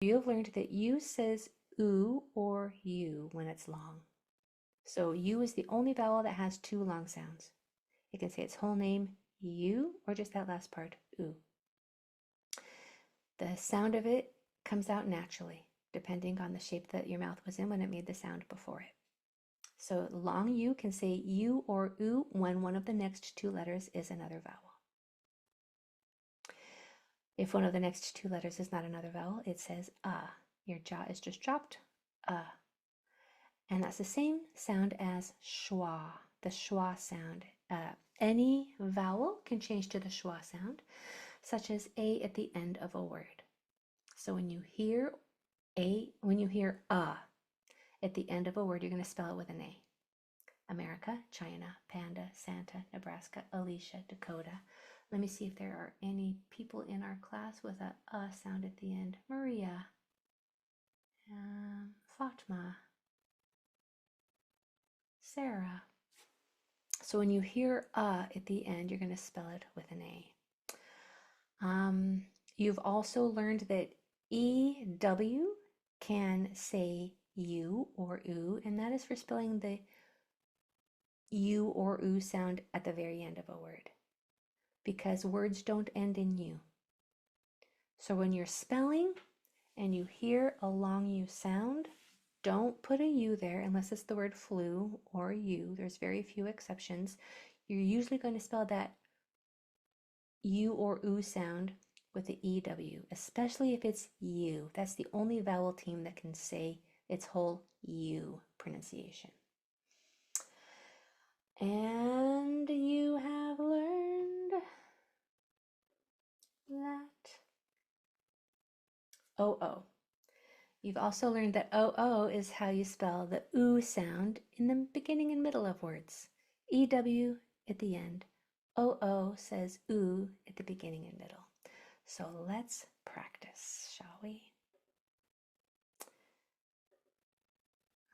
You have learned that U says oo or U when it's long. So U is the only vowel that has two long sounds. It can say its whole name, U, or just that last part, oo. The sound of it comes out naturally, depending on the shape that your mouth was in when it made the sound before it. So long U can say U or oo when one of the next two letters is another vowel. If one of the next two letters is not another vowel, it says Your jaw is just dropped, And that's the same sound as schwa, the schwa sound. Any vowel can change to the schwa sound, such as a at the end of a word. So when you hear at the end of a word, you're going to spell it with an A. America, China, Panda, Santa, Nebraska, Alicia, Dakota. Let me see if there are any people in our class with a sound at the end. Maria, Fatma, Sarah. So when you hear at the end, you're going to spell it with an A. You've also learned that EW can say U or oo, and that is for spelling the U or oo sound at the very end of a word, because words don't end in U. So when you're spelling and you hear a long U sound, don't put a U there unless it's the word flu or U. There's very few exceptions. You're usually going to spell that U or oo sound with the EW, especially if it's U. That's the only vowel team that can say its whole U pronunciation. And you have learned that OO. You've also learned that OO is how you spell the oo sound in the beginning and middle of words. EW at the end. OO says oo at the beginning and middle. So let's practice, shall we?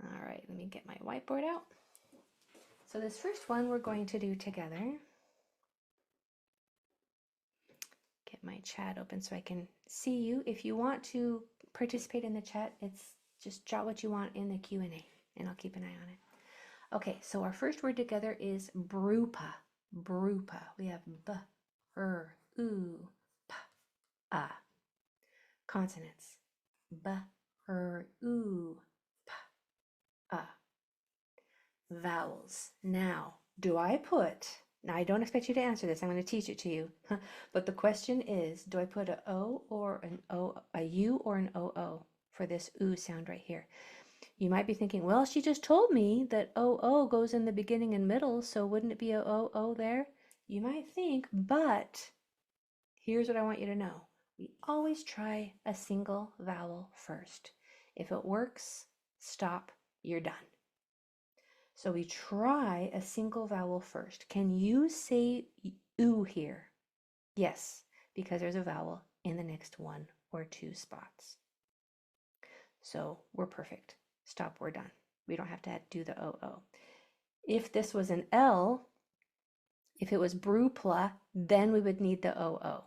All right, let me get my whiteboard out. So this first one we're going to do together. Get my chat open so I can see you. If you want to participate in the chat, it's just jot what you want in the Q&A and I'll keep an eye on it. Okay, so our first word together is brupa. Brupa. We have b, r, oo, p, a. Consonants. B, r, oo, p, a. Vowels. Now, I don't expect you to answer this. I'm going to teach it to you. But the question is, do I put a O or an O, a U or an OO for this oo sound right here? You might be thinking, well, she just told me that OO goes in the beginning and middle, so wouldn't it be a OO there? You might think, but here's what I want you to know. We always try a single vowel first. If it works, stop, you're done. So we try a single vowel first. Can you say oo here? Yes, because there's a vowel in the next one or two spots. So we're perfect. Stop, we're done. We don't have to do the OO. If this was an L, if it was brupla, then we would need the OO,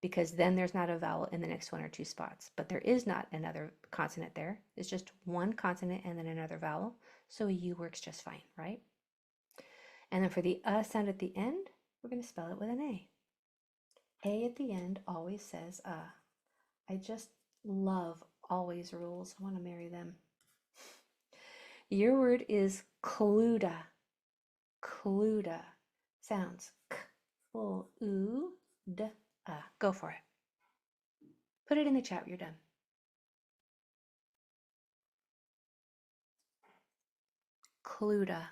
because then there's not a vowel in the next one or two spots. But there is not another consonant there. It's just one consonant and then another vowel. So a U works just fine, right? And then for the sound at the end, we're going to spell it with an A. A at the end always says I just love always rules. I want to marry them. Your word is cluda. Cluda. Sounds k, full, oo, d, Go for it. Put it in the chat when you're done. Cluda.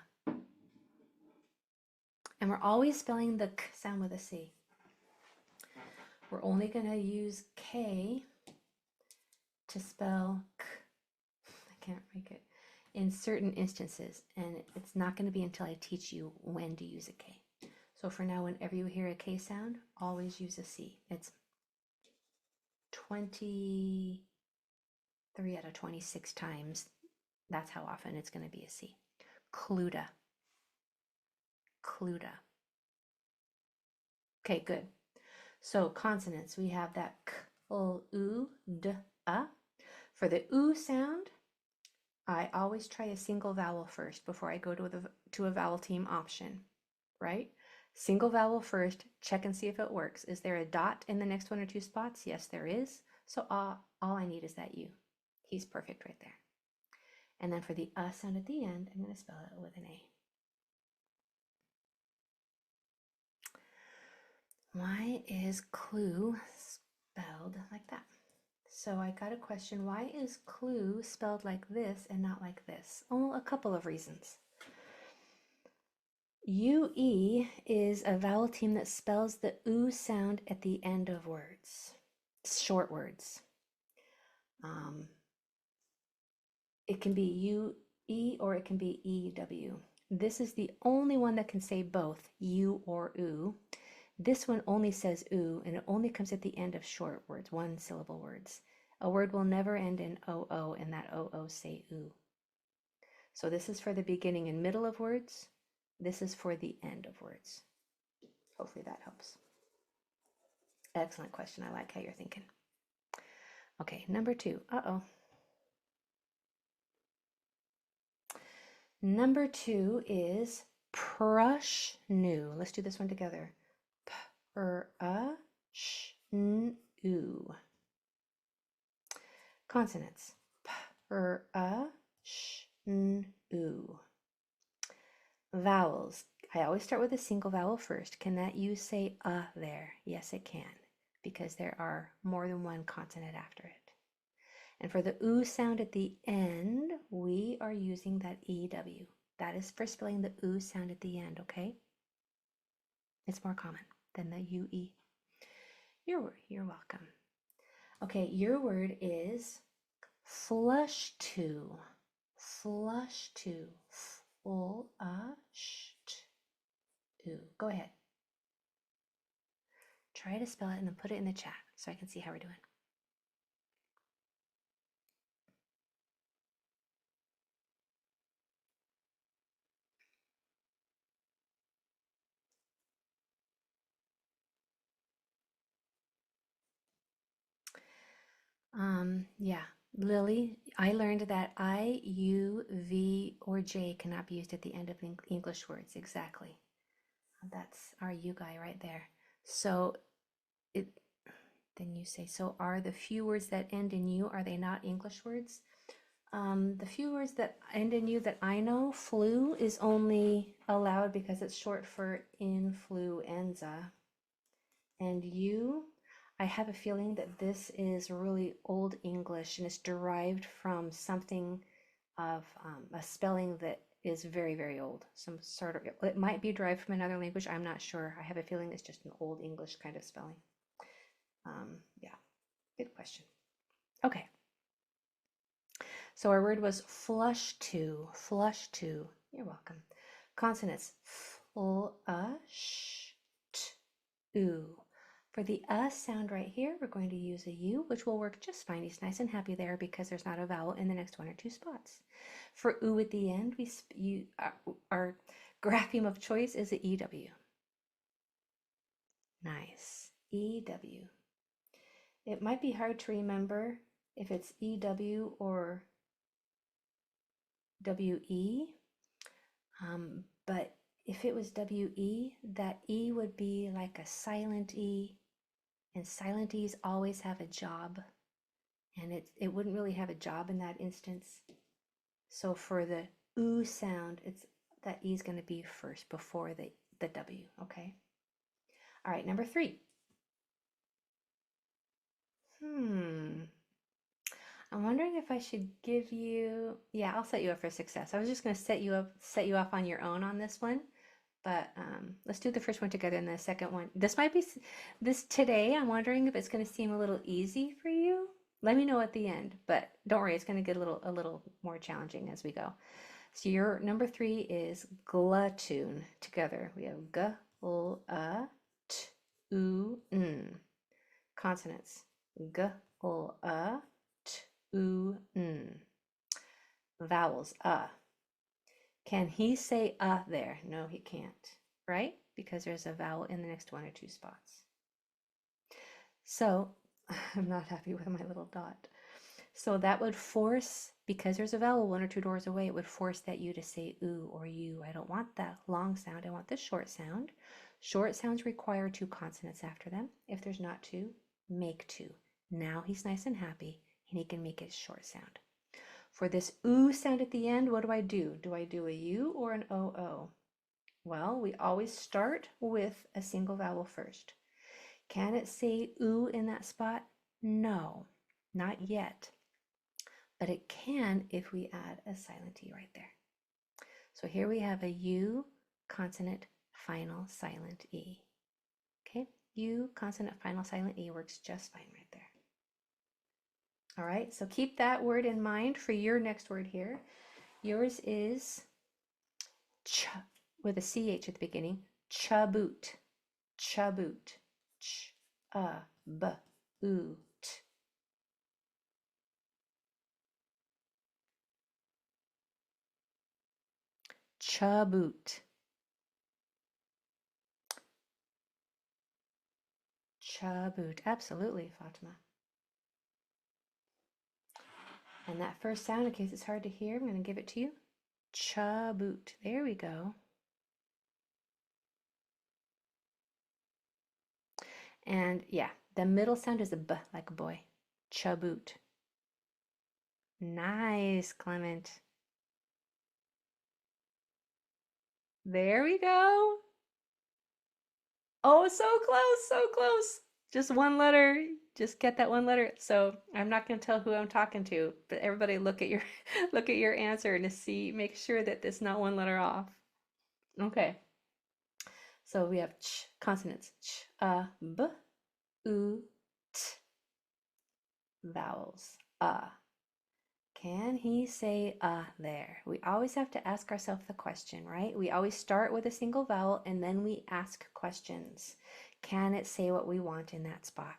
And we're always spelling the k sound with a C. We're only going to use K to spell k. I can't make it. In certain instances, and it's not going to be until I teach you when to use a K. So for now, whenever you hear a K sound, always use a C. It's 23 out of 26 times. That's how often it's going to be a C. Cluda. Cluda. Okay, good. So consonants, we have that k, l, u, d, For the oo sound, I always try a single vowel first before I go to a vowel team option, right? Single vowel first, check and see if it works. Is there a dot in the next 1 or 2 spots? Yes, there is. So all I need is that U. He's perfect right there. And then for the sound at the end, I'm going to spell it with an A. Why is clue spelled like that? So I got a question, why is clue spelled like this and not like this? Oh, a couple of reasons. UE is a vowel team that spells the oo sound at the end of words, short words. It can be UE or it can be EW. This is the only one that can say both, U or oo. This one only says oo, and it only comes at the end of short words, 1-syllable words. A word will never end in OO, and that OO say oo. So this is for the beginning and middle of words. This is for the end of words. Hopefully that helps. Excellent question. I like how you're thinking. Okay, number 2. Number 2 is prushnu. Let's do this one together. P-r-a-sh-n-u. Consonants. P-r-a-sh-n-u. Vowels. I always start with a single vowel first. Can that U say there? Yes, it can, because there are more than one consonant after it. And for the oo sound at the end, we are using that EW. That is for spelling the oo sound at the end, okay? It's more common than the UE. You're welcome. Okay, your word is flush to. Flush to. Flush-to. Go ahead. Try to spell it and then put it in the chat so I can see how we're doing. Yeah, Lily, I learned that I, U, V, or J cannot be used at the end of English words. Exactly. That's our U guy right there. So then you say, so are the few words that end in U, are they not English words? The few words that end in U that I know, flu is only allowed because it's short for influenza. And U, I have a feeling that this is really Old English and it's derived from something of a spelling that is very, very old. Some sort of, it might be derived from another language. I'm not sure. I have a feeling it's just an Old English kind of spelling. Yeah, good question. Okay. So our word was flush to, flush to. You're welcome. Consonants, flush, t, For the sound right here, we're going to use a U, which will work just fine. He's nice and happy there because there's not a vowel in the next 1 or 2 spots. For oo at the end, our grapheme of choice is a EW. Nice. EW. It might be hard to remember if it's EW or WE, but if it was WE, that E would be like a silent E, and silent E's always have a job, and it wouldn't really have a job in that instance. So for the oo sound, that E is going to be first before the W, okay? All right, number 3. I'm wondering if I should give you, yeah, I'll set you up for success. I was just going to set you off on your own on this one, but let's do the first one together and the second one. This might be, today, I'm wondering if it's going to seem a little easy for you. Let me know at the end, but don't worry, it's going to get a little more challenging as we go. So your number 3 is glutton. Together, we have g, l, t, u, n. Consonants, g, l, t, u, n. Vowels, Can he say there? No, he can't, right? Because there's a vowel in the next 1 or 2 spots. So I'm not happy with my little dot. So that would force, because there's a vowel 1 or 2 doors away, it would force that U to say oo or you. I don't want that long sound. I want the short sound. Short sounds require 2 consonants after them. If there's not 2, make 2. Now he's nice and happy, and he can make his short sound. For this oo sound at the end, what do I do? Do I do a U or an OO? Well, we always start with a single vowel first. Can it say oo in that spot? No, not yet. But it can if we add a silent E right there. So here we have a U consonant final silent E. Okay, U consonant final silent E works just fine right there. All right, so keep that word in mind for your next word here. Yours is ch with a CH at the beginning, chaboot, chaboot, ch, b, oo, t. Chaboot, chaboot, absolutely, Fatima. And that first sound, in case it's hard to hear, I'm going to give it to you. Chaboot. There we go. And yeah, the middle sound is a b, like a boy. Chaboot. Nice, Clement. There we go. Oh, so close, so close. Just one letter. Just get that one letter. So I'm not going to tell who I'm talking to, but everybody look at your look at your answer and see, make sure that there's not one letter off. Okay. So we have ch consonants. Ch, b, oo, t. Vowels. Can he say there? We always have to ask ourselves the question, right? We always start with a single vowel and then we ask questions. Can it say what we want in that spot?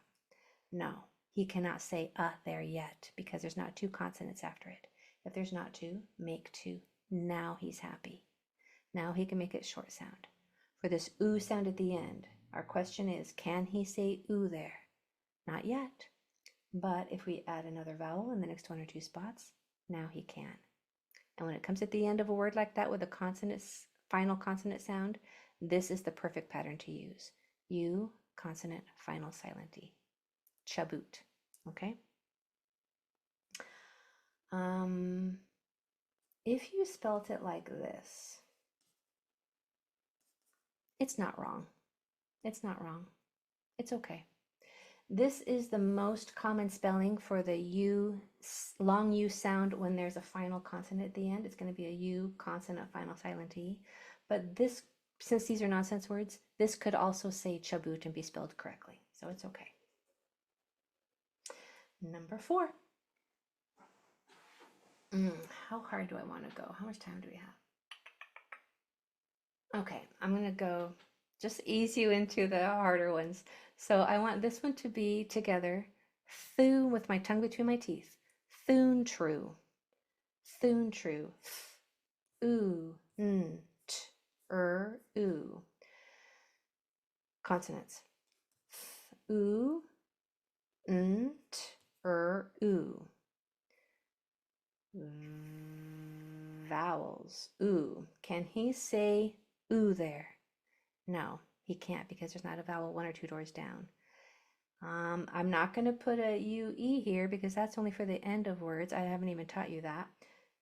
No, he cannot say there yet because there's not 2 consonants after it. If there's not 2, make 2. Now he's happy. Now he can make it short sound. For this oo sound at the end, our question is, can he say oo there? Not yet. But if we add another vowel in the next 1 or 2 spots, now he can. And when it comes at the end of a word like that with a consonant, final consonant sound, this is the perfect pattern to use. U, consonant, final silent E. Chaboot. Okay? If you spelt it like this, it's not wrong. It's not wrong. It's okay. This is the most common spelling for the U, long U sound when there's a final consonant at the end. It's going to be a U consonant final silent E. But this, since these are nonsense words, this could also say chaboot and be spelled correctly. So it's okay. Number 4. How hard do I want to go? How much time do we have? Okay, I'm going to go just ease you into the harder ones. So I want this one to be together, thoon with my tongue between my teeth. Thoon true. Thoon true. Ooh, t, ooh. Consonants. Ooh, t, ooh. Vowels. Ooh. Can he say ooh there? No, he can't because there's not a vowel 1 or 2 doors down. I'm not going to put a UE here because that's only for the end of words. I haven't even taught you that.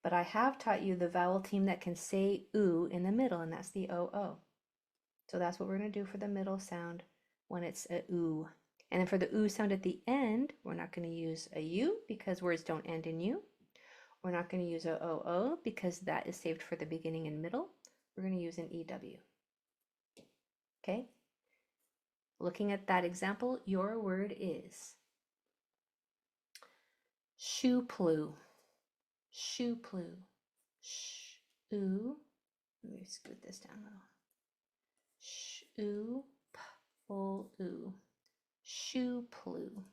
But I have taught you the vowel team that can say ooh in the middle, and that's the OO. So that's what we're going to do for the middle sound when it's a ooh. And then for the ooh sound at the end, we're not going to use a U because words don't end in U. We're not going to use a OO because that is saved for the beginning and middle. We're going to use an EW. Okay? Looking at that example, your word is shoeplu. Shoeplu. Ooh. Let me scoot this down a little. Shoeplu. Shoeplu.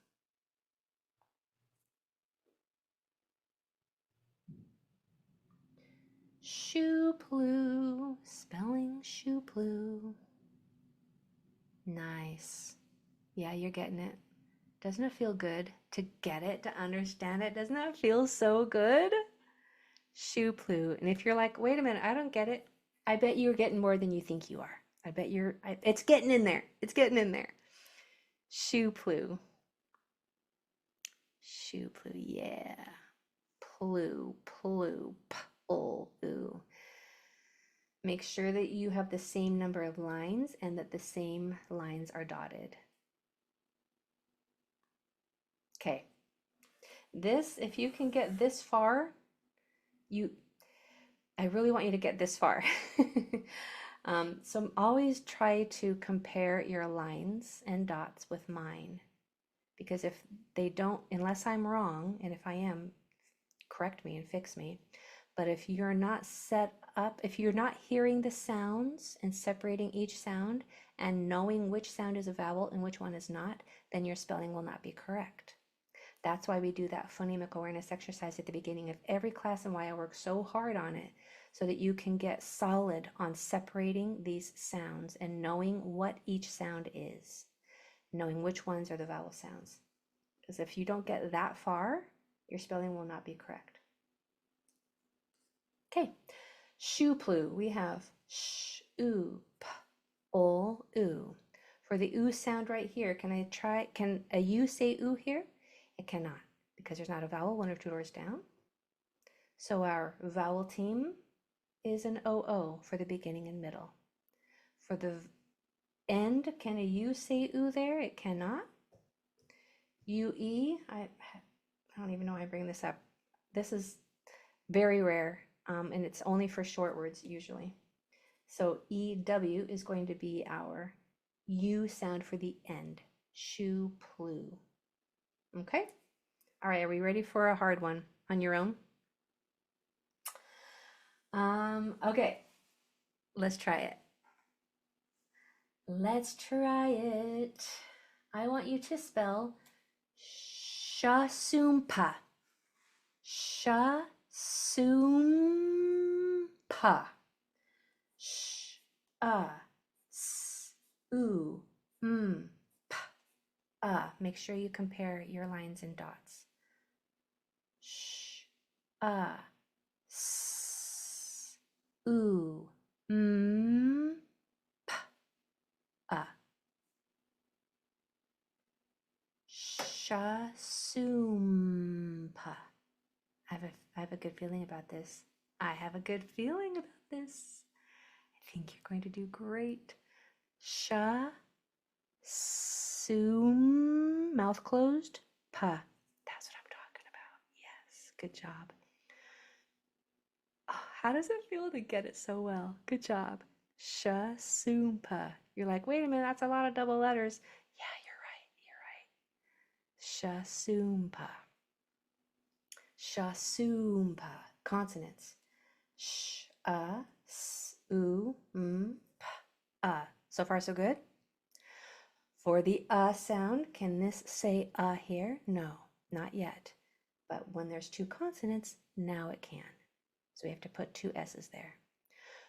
Shoeplu. Spelling shoeplu. Nice. Yeah, you're getting it. Doesn't it feel good to get it, to understand it? Doesn't that feel so good? Shuplu. And if you're like, wait a minute, I don't get it, I bet you're getting more than you think you are. I bet it's getting in there. It's getting in there. Shuplu. Shuplu, yeah. Plu, plu, pul, ooh. Make sure that you have the same number of lines and that the same lines are dotted. Okay. This, if you can get this far, I really want you to get this far. So always try to compare your lines and dots with mine. Because if they don't, unless I'm wrong, and if I am, correct me and fix me. But if you're not set up, if you're not hearing the sounds and separating each sound and knowing which sound is a vowel and which one is not, then your spelling will not be correct. That's why we do that phonemic awareness exercise at the beginning of every class and why I work so hard on it, so that you can get solid on separating these sounds and knowing what each sound is, knowing which ones are the vowel sounds. Because if you don't get that far, your spelling will not be correct. Okay, shuplu, we have sh, oo, p, ol, oo. For the oo sound right here, can a u say oo here? It cannot, because there's not a vowel one or two doors down. So our vowel team is an oo for the beginning and middle. For the end, can a u say oo there? It cannot. UE, I don't even know why I bring this up. This is very rare, and it's only for short words usually. So EW is going to be our U sound for the end. Shu, plu. Okay? All right, are we ready for a hard one on your own? Okay, let's try it. Let's try it. I want you to spell shasumpa. Shasumpa. Sh, s, oo, p, Make sure you compare your lines and dots. Sh, s, oo, p, Shasumpa. I have a good feeling about this. I have a good feeling about this. I think you're going to do great. Sha, sum, mouth closed, pa. That's what I'm talking about. Yes, good job. Oh, how does it feel to get it so well? Good job. Sha, sum, pa. You're like, wait a minute, that's a lot of double letters. Yeah, you're right. Sha, sum, pa. Shasumpa. Consonants. Sh, s, u, p, So far, so good? For the sound, can this say here? No, not yet. But when there's two consonants, now it can. So we have to put two s's there.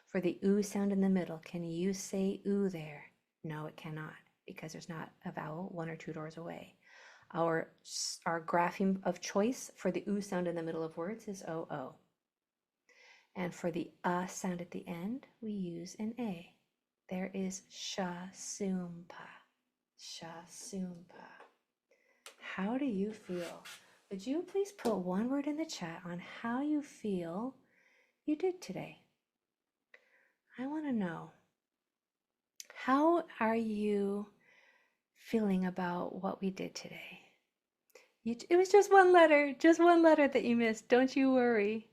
For the oo sound in the middle, can you say oo there? No, it cannot, because there's not a vowel one or two doors away. Our grapheme of choice for the oo sound in the middle of words is oo. And for the sound at the end, we use an a. There is shasumpa. Shasumpa. How do you feel? Would you please put one word in the chat on how you feel you did today? I want to know. How are you feeling about what we did today? It was just one letter that you missed. Don't you worry.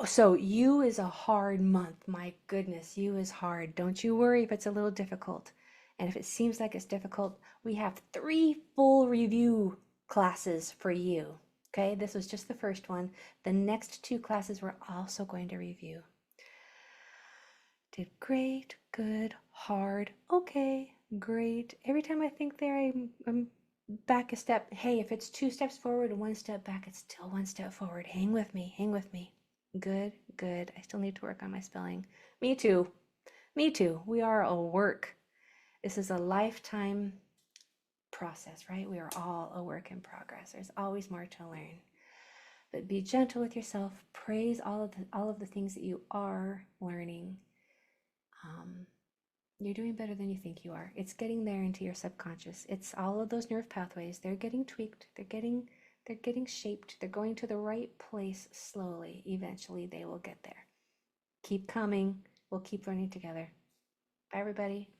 So U is a hard month. My goodness, U is hard. Don't you worry if it's a little difficult. And if it seems like it's difficult, we have 3 full review classes for you. Okay, this was just the first one. The next 2 classes we're also going to review. Did great, good, hard, okay, great. Every time I think there, I'm back a step. Hey, if it's 2 steps forward and 1 step back, it's still 1 step forward. Hang with me, hang with me. Good, good. I still need to work on my spelling. Me too. Me too. We are a work. This is a lifetime process, right? We are all a work in progress. There's always more to learn. But be gentle with yourself. Praise all of the things that you are learning. You're doing better than you think you are. It's getting there into your subconscious. It's all of those nerve pathways. They're getting tweaked. They're getting shaped. They're going to the right place slowly. Eventually they will get there. Keep coming. We'll keep learning together. Bye everybody.